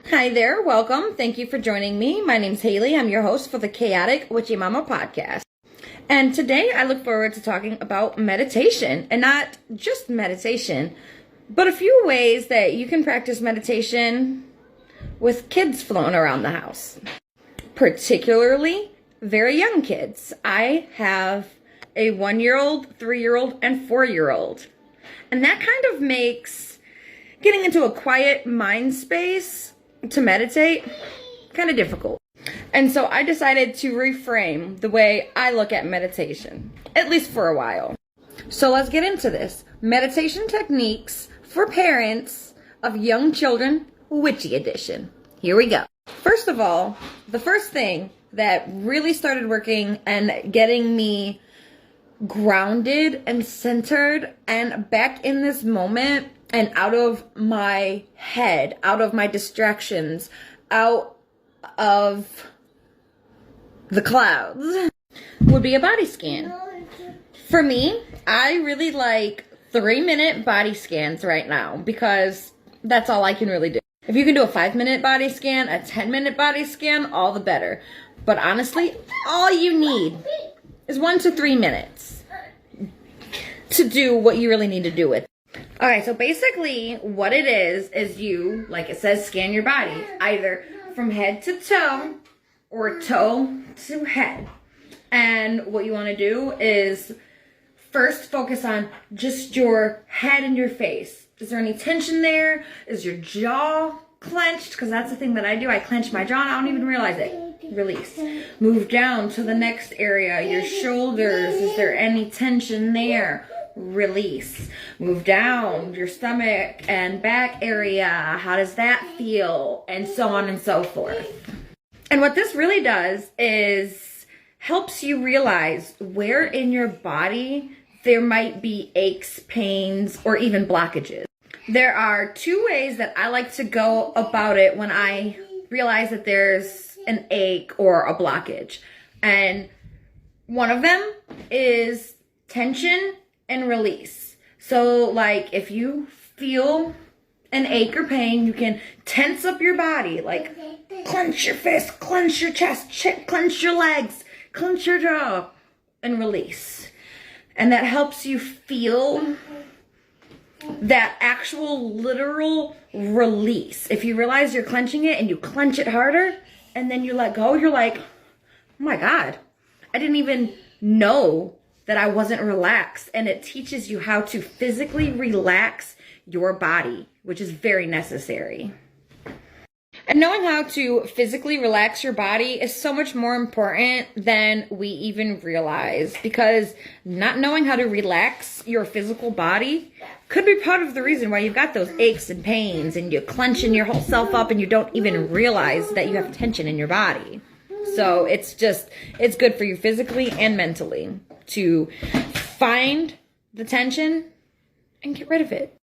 Hi there, welcome. Thank you for joining me. My name's Haley. I'm your host for the Chaotic Witchy Mama podcast. And today I look forward to talking about meditation, and not just meditation, but a few ways that you can practice meditation with kids floating around the house, particularly very young kids. I have a 1-year-old, 3-year-old, and 4-year-old. And that kind of makes getting into a quiet mind space to meditate kind of difficult. And so I decided to reframe the way I look at meditation, at least for a while. So let's get into this. Meditation techniques for parents of young children, witchy edition. Here we go. First of all, the first thing that really started working and getting me grounded and centered and back in this moment and out of my head, out of my distractions, out of the clouds, would be a body scan. For me, I really like 3-minute body scans right now because that's all I can really do. If you can do a 5-minute body scan, a 10-minute body scan, all the better. But honestly, all you need is 1 to 3 minutes to do what you really need to do with it. Alright, so basically what it is you, like it says, scan your body, either from head to toe or toe to head. And what you want to do is first focus on just your head and your face. Is there any tension there? Is your jaw clenched? Because that's the thing that I do. I clench my jaw and I don't even realize it. Release. Move down to the next area, your shoulders. Is there any tension there? Release. Move down your stomach and back area. How does that feel? And so on and so forth. And what this really does is helps you realize where in your body there might be aches, pains, or even blockages. There are 2 ways that I like to go about it when I realize that there's an ache or a blockage. And one of them is tension and release. So like if you feel an ache or pain, you can tense up your body, like clench your fist, clench your chest, clench your legs, clench your jaw, and release. And that helps you feel that actual literal release. If you realize you're clenching it and you clench it harder and then you let go, you're like, oh my God, I didn't even know that I wasn't relaxed. And it teaches you how to physically relax your body, which is very necessary. And knowing how to physically relax your body is so much more important than we even realize, because not knowing how to relax your physical body could be part of the reason why you've got those aches and pains and you're clenching your whole self up and you don't even realize that you have tension in your body. So it's good for you physically and mentally to find the tension and get rid of it.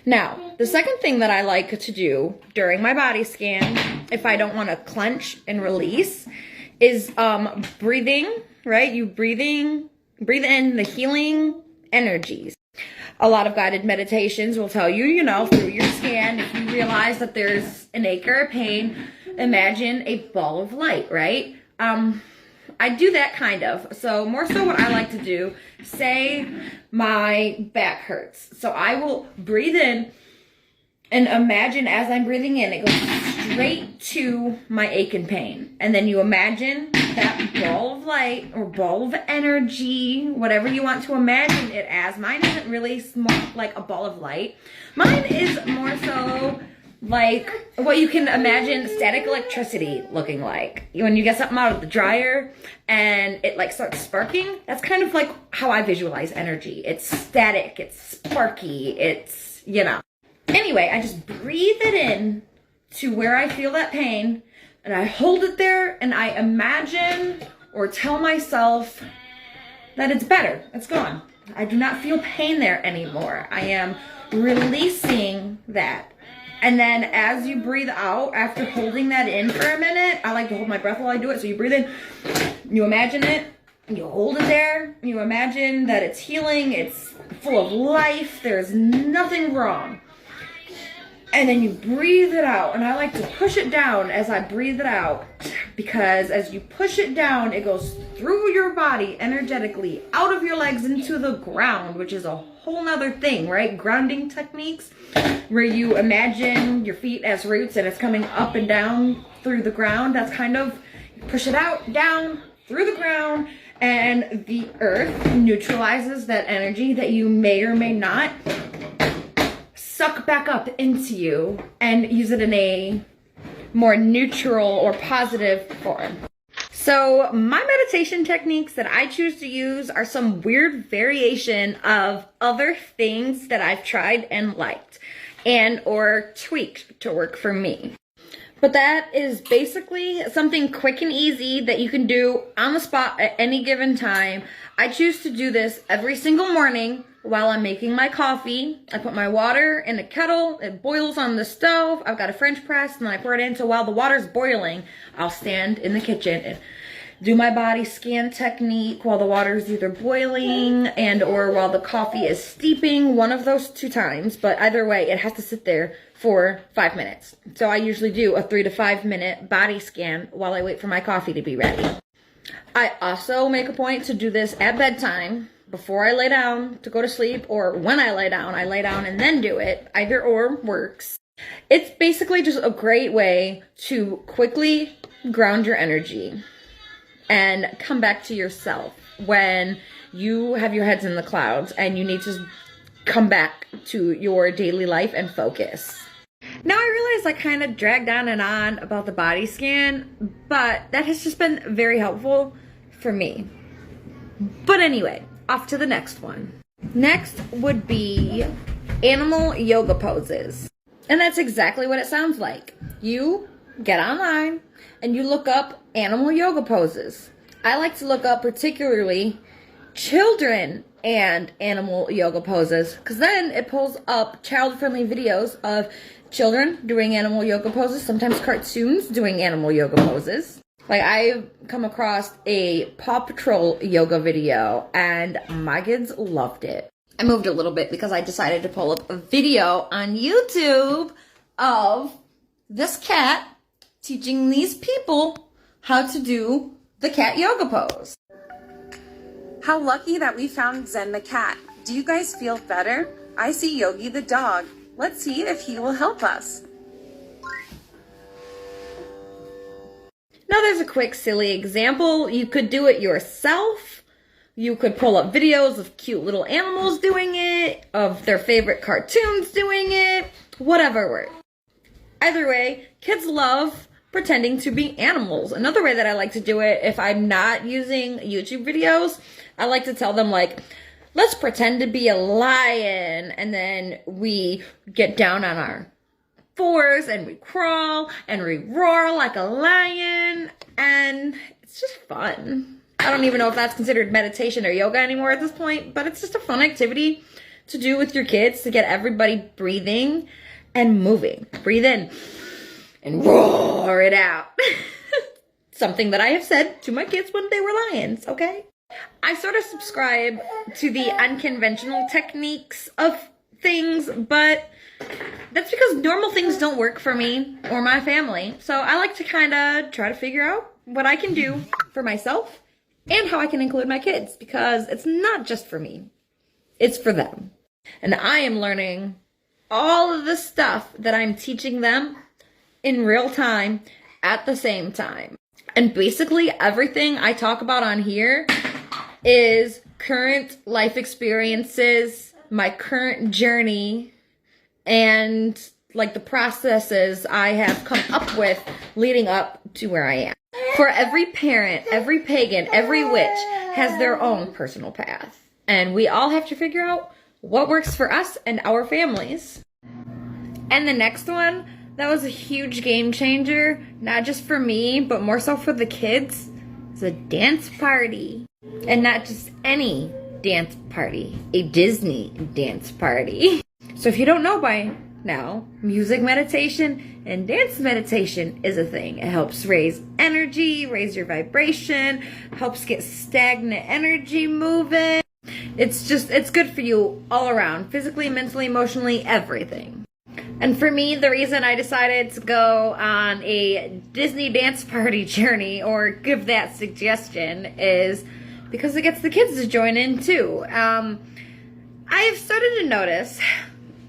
Now, the second thing that I like to do during my body scan, if I don't want to clench and release, is breathing, right? You breathe in the healing energies. A lot of guided meditations will tell you, through your scan, if you realize that there's an ache or a pain, imagine a ball of light, right? I do that kind of. So more so what I like to do, say my back hurts. So I will breathe in and imagine as I'm breathing in, it goes straight to my ache and pain. And then you imagine that ball of light or ball of energy, whatever you want to imagine it as. Mine isn't really more like a ball of light. Mine is more so like what you can imagine static electricity looking like. When you get something out of the dryer and it like starts sparking, that's kind of like how I visualize energy. It's static, it's sparky, it's, Anyway, I just breathe it in to where I feel that pain and I hold it there and I imagine or tell myself that it's better, it's gone. I do not feel pain there anymore. I am releasing that. And then as you breathe out, after holding that in for a minute, I like to hold my breath while I do it. So you breathe in, you imagine it, you hold it there, you imagine that it's healing, it's full of life, there's nothing wrong. And then you breathe it out. And I like to push it down as I breathe it out, because as you push it down, it goes through your body energetically, out of your legs into the ground, which is a whole nother thing, right? Grounding techniques, where you imagine your feet as roots and it's coming up and down through the ground. That's kind of, you push it out, down, through the ground, and the earth neutralizes that energy that you may or may not suck back up into you and use it in a more neutral or positive form. So my meditation techniques that I choose to use are some weird variation of other things that I've tried and liked and or tweaked to work for me. But that is basically something quick and easy that you can do on the spot at any given time. I choose to do this every single morning while I'm making my coffee. I put my water in a kettle, it boils on the stove, I've got a French press, and then I pour it in. So while the water's boiling, I'll stand in the kitchen and do my body scan technique while the water's either boiling and or while the coffee is steeping, one of those two times. But either way, it has to sit there for 5 minutes. So I usually do a 3 to 5 minute body scan while I wait for my coffee to be ready. I also make a point to do this at bedtime, before I lay down to go to sleep, or when I lay down and then do it. Either or works. It's basically just a great way to quickly ground your energy and come back to yourself when you have your heads in the clouds and you need to come back to your daily life and focus. Now I realize I kind of dragged on and on about the body scan, but that has just been very helpful for me. But anyway, off to the next one. Next would be animal yoga poses. And that's exactly what it sounds like. You get online and you look up animal yoga poses. I like to look up particularly children and animal yoga poses, because then it pulls up child-friendly videos of children doing animal yoga poses, sometimes cartoons doing animal yoga poses. Like, I've come across a Paw Patrol yoga video, and my kids loved it. I moved a little bit because I decided to pull up a video on YouTube of this cat teaching these people how to do the cat yoga pose. How lucky that we found Zen the cat. Do you guys feel better? I see Yogi the dog. Let's see if he will help us. Now there's a quick silly example. You could do it yourself. You could pull up videos of cute little animals doing it, of their favorite cartoons doing it, whatever works. Either way, kids love pretending to be animals. Another way that I like to do it, if I'm not using YouTube videos, I like to tell them, like, let's pretend to be a lion, and then we get down on our fours and we crawl and we roar like a lion, and it's just fun. I don't even know if that's considered meditation or yoga anymore at this point, but it's just a fun activity to do with your kids to get everybody breathing and moving. Breathe in and roar it out. Something that I have said to my kids when they were lions, okay? I sort of subscribe to the unconventional techniques of things, but that's because normal things don't work for me or my family. So I like to kind of try to figure out what I can do for myself and how I can include my kids, because it's not just for me, it's for them. And I am learning all of the stuff that I'm teaching them in real time at the same time. And basically everything I talk about on here is current life experiences, my current journey, and like the processes I have come up with leading up to where I am. For every parent, every pagan, every witch has their own personal path. And we all have to figure out what works for us and our families. And the next one, that was a huge game changer, not just for me, but more so for the kids. It's a dance party. And not just any dance party, a Disney dance party. So if you don't know by now, music meditation and dance meditation is a thing. It helps raise energy, raise your vibration, helps get stagnant energy moving. It's good for you all around, physically, mentally, emotionally, everything. And for me, the reason I decided to go on a Disney dance party journey or give that suggestion is because it gets the kids to join in too. I have started to notice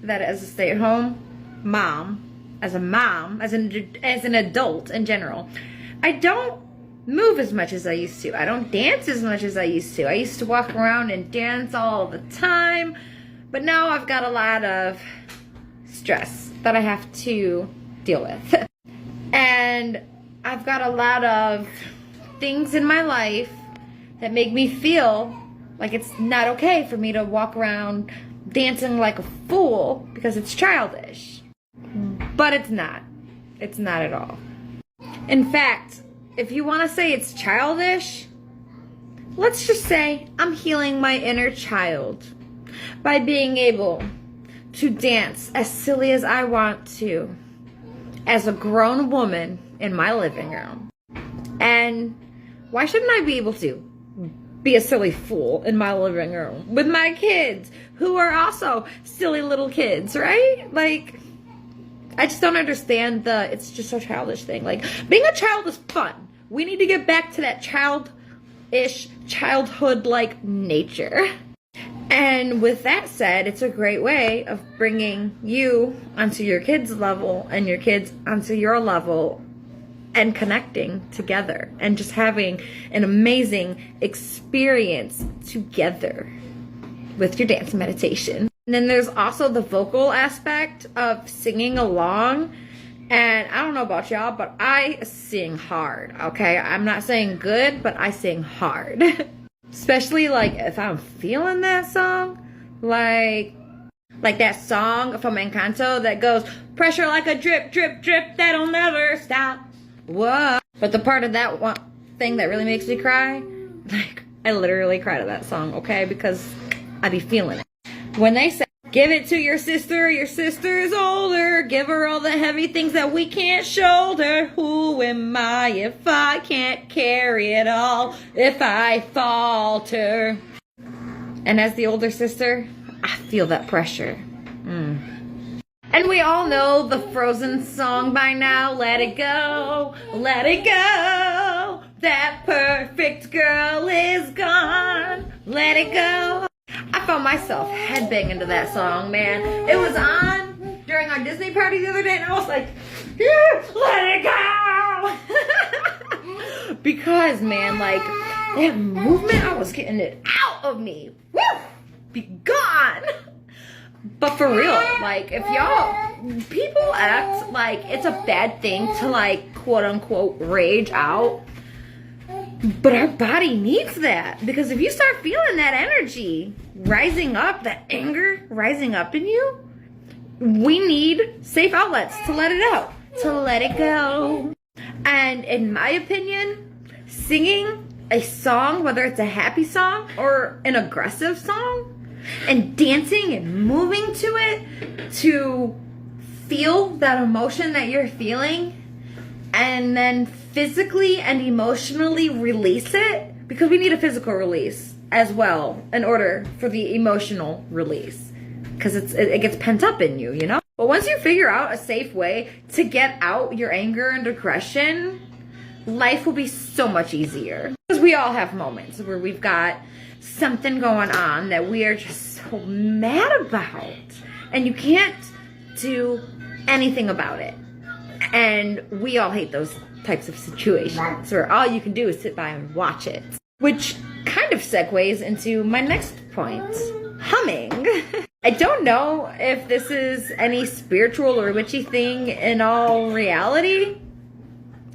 that as a stay-at-home mom, as an adult in general, I don't move as much as I used to. I don't dance as much as I used to. I used to walk around and dance all the time, but now I've got a lot of stress that I have to deal with. And I've got a lot of things in my life that make me feel like it's not okay for me to walk around dancing like a fool because it's childish. But it's not. It's not at all. In fact, if you want to say it's childish, let's just say I'm healing my inner child by being able to dance as silly as I want to as a grown woman in my living room. And why shouldn't I be able to be a silly fool in my living room with my kids who are also silly little kids, right? Like, I just don't understand it's just a childish thing. Like, being a child is fun. We need to get back to that childish, childhood-like nature. And with that said, it's a great way of bringing you onto your kids' level and your kids onto your level and connecting together and just having an amazing experience together with your dance meditation. And then there's also the vocal aspect of singing along. And I don't know about y'all, but I sing hard, okay? I'm not saying good, but I sing hard. Especially like if I'm feeling that song, like that song from Encanto that goes, pressure like a drip, drip, drip, that'll never stop. Whoa. But the part of that one thing that really makes me cry, like, I literally cry to that song, okay? Because I be feeling it. When they say, give it to your sister is older, give her all the heavy things that we can't shoulder. Who am I if I can't carry it all, if I falter? And as the older sister, I feel that pressure. And we all know the Frozen song by now, let it go, let it go. That perfect girl is gone, let it go. I found myself headbanging to that song, man. It was on during our Disney party the other day, and I was like, yeah, let it go. Because, man, like, that movement, I was getting it out of me. Woo! Be gone. But for real, like, if people act like it's a bad thing to, like, quote unquote, rage out. But our body needs that, because if you start feeling that energy rising up, that anger rising up in you, we need safe outlets to let it out, to let it go. And in my opinion, singing a song, whether it's a happy song or an aggressive song, and dancing and moving to it to feel that emotion that you're feeling, and then physically and emotionally release it, because we need a physical release as well in order for the emotional release, because it gets pent up in you, you know? But once you figure out a safe way to get out your anger and aggression, life will be so much easier. Because we all have moments where we've got something going on that we are just so mad about, and you can't do anything about it. And we all hate those types of situations where all you can do is sit by and watch it. Which kind of segues into my next point, humming. I don't know if this is any spiritual or witchy thing in all reality.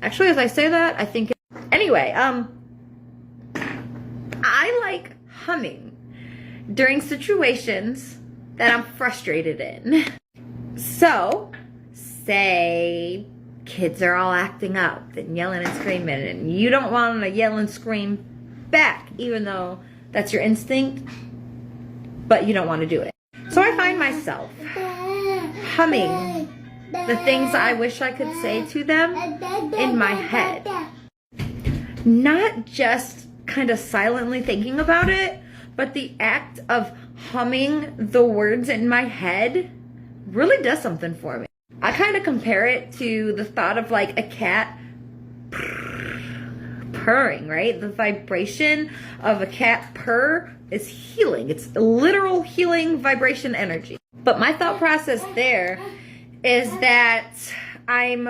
Actually, as I say that, I think anyway, I like humming during situations that I'm frustrated in. So, say kids are all acting up and yelling and screaming, and you don't want to yell and scream back, even though that's your instinct, but you don't want to do it. So I find myself humming the things I wish I could say to them in my head. Not just kind of silently thinking about it, but the act of humming the words in my head really does something for me. I kind of compare it to the thought of like a cat purring, right? The vibration of a cat purr is healing. It's literal healing vibration energy. But my thought process there is that I'm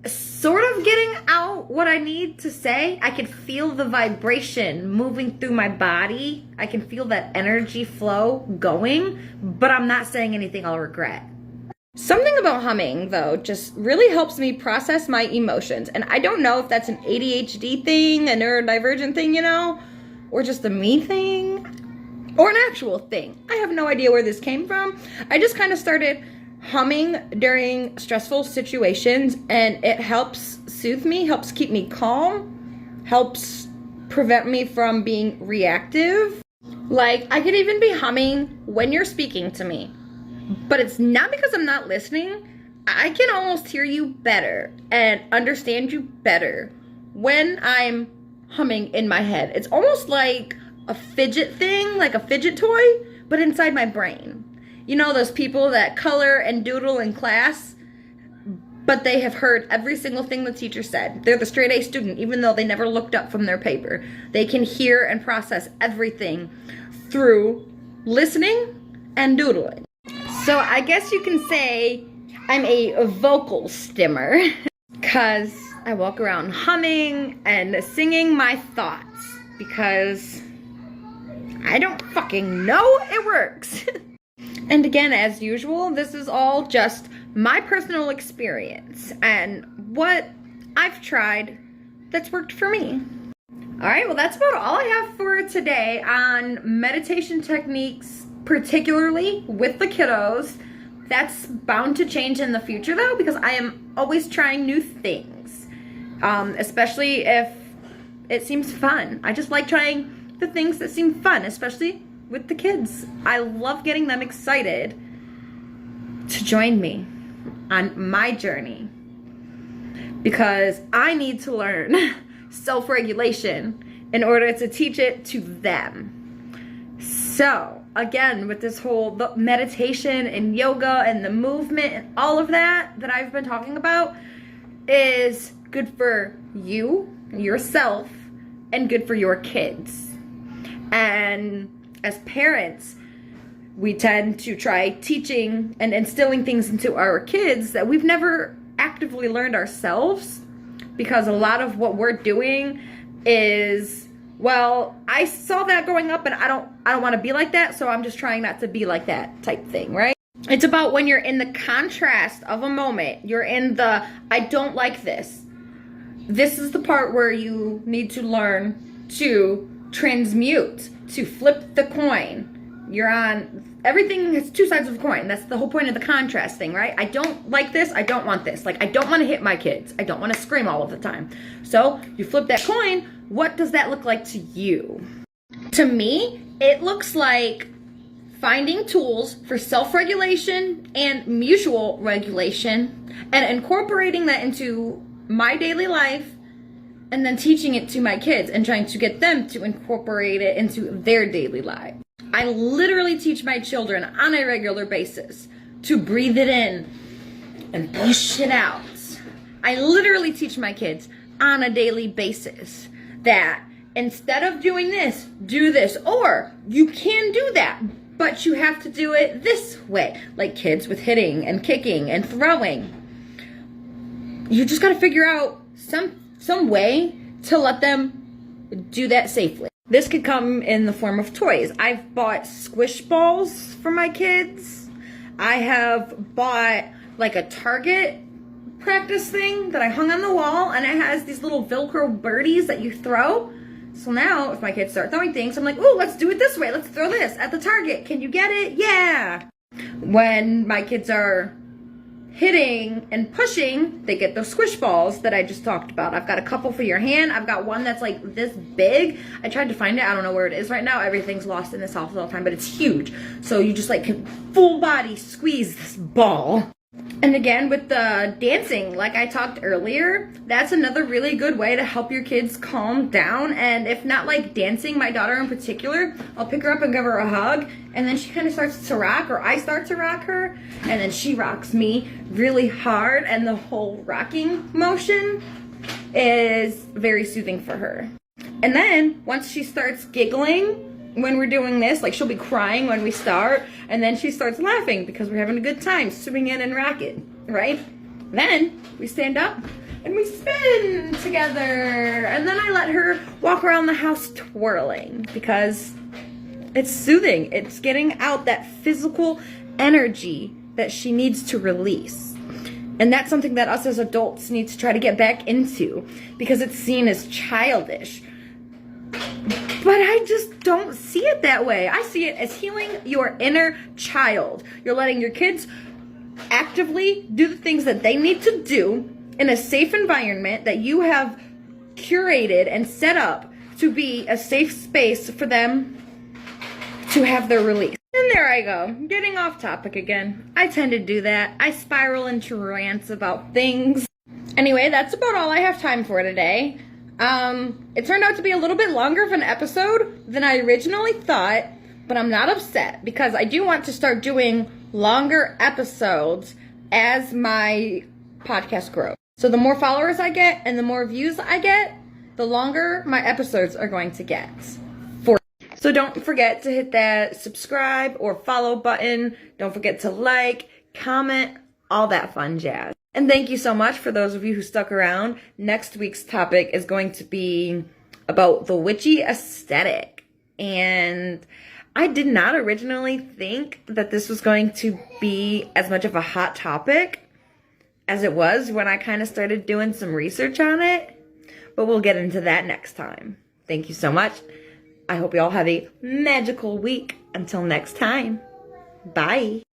sort of getting out what I need to say. I can feel the vibration moving through my body. I can feel that energy flow going, but I'm not saying anything I'll regret. Something about humming, though, just really helps me process my emotions. And I don't know if that's an ADHD thing, a neurodivergent thing, or just a me thing, or an actual thing. I have no idea where this came from. I just kind of started humming during stressful situations, and it helps soothe me, helps keep me calm, helps prevent me from being reactive. Like, I could even be humming when you're speaking to me. But it's not because I'm not listening. I can almost hear you better and understand you better when I'm humming in my head. It's almost like a fidget thing, like a fidget toy, but inside my brain. You know those people that color and doodle in class, but they have heard every single thing the teacher said. They're the straight A student, even though they never looked up from their paper. They can hear and process everything through listening and doodling. So I guess you can say I'm a vocal stimmer because I walk around humming and singing my thoughts because I don't fucking know it works. And again, as usual, this is all just my personal experience and what I've tried that's worked for me. All right, well, that's about all I have for today on meditation techniques, particularly with the kiddos. That's bound to change in the future, though, because I am always trying new things, especially if it seems fun. I just like trying the things that seem fun, especially with the kids. I love getting them excited to join me on my journey because I need to learn self-regulation in order to teach it to them. So again, with this whole meditation and yoga and the movement and all of that I've been talking about is good for you, yourself, and good for your kids. And as parents, we tend to try teaching and instilling things into our kids that we've never actively learned ourselves, because a lot of what we're doing is, well, I saw that growing up and I don't want to be like that, so I'm just trying not to be like that type thing, right? It's about when you're in the contrast of a moment, you're in the, I don't like this. This is the part where you need to learn to transmute, to flip the coin. You're on, everything has two sides of a coin. That's the whole point of the contrast thing, right? I don't like this, I don't want this. Like, I don't want to hit my kids. I don't want to scream all of the time. So you flip that coin, what does that look like to you? To me, it looks like finding tools for self-regulation and mutual regulation and incorporating that into my daily life and then teaching it to my kids and trying to get them to incorporate it into their daily life. I literally teach my children on a regular basis to breathe it in and push it out. I literally teach my kids on a daily basis that instead of doing this, do this. Or you can do that, but you have to do it this way. Like kids with hitting and kicking and throwing. You just got to figure out some way to let them do that safely. This could come in the form of toys. I've bought squish balls for my kids. I have bought like a Target practice thing that I hung on the wall, and it has these little Velcro birdies that you throw. So now if my kids start throwing things, I'm like, oh, let's do it this way. Let's throw this at the target. Can you get it? Yeah. When my kids are hitting and pushing, they get those squish balls that I just talked about. I've got a couple for your hand. I've got one that's like this big. I tried to find it. I don't know where it is right now. Everything's lost in this house all the time, but it's huge. So you just like can full body squeeze this ball. And again, with the dancing, like I talked earlier, that's another really good way to help your kids calm down. And if not like dancing, my daughter in particular, I'll pick her up and give her a hug, and then she kind of starts to rock, or I start to rock her, and then she rocks me really hard, and the whole rocking motion is very soothing for her. And then once she starts giggling when we're doing this, like she'll be crying when we start, and then she starts laughing because we're having a good time swinging and rocking, right? Then we stand up and we spin together, and then I let her walk around the house twirling because it's soothing. It's getting out that physical energy that she needs to release. And that's something that us as adults need to try to get back into because it's seen as childish. But I just don't see it that way. I see it as healing your inner child. You're letting your kids actively do the things that they need to do in a safe environment that you have curated and set up to be a safe space for them to have their release. And there I go, getting off topic again. I tend to do that. I spiral into rants about things. Anyway, that's about all I have time for today. It turned out to be a little bit longer of an episode than I originally thought, but I'm not upset because I do want to start doing longer episodes as my podcast grows. So the more followers I get and the more views I get, the longer my episodes are going to get. So don't forget to hit that subscribe or follow button. Don't forget to like, comment, all that fun jazz. And thank you so much for those of you who stuck around. Next week's topic is going to be about the witchy aesthetic. And I did not originally think that this was going to be as much of a hot topic as it was when I kind of started doing some research on it. But we'll get into that next time. Thank you so much. I hope you all have a magical week. Until next time. Bye.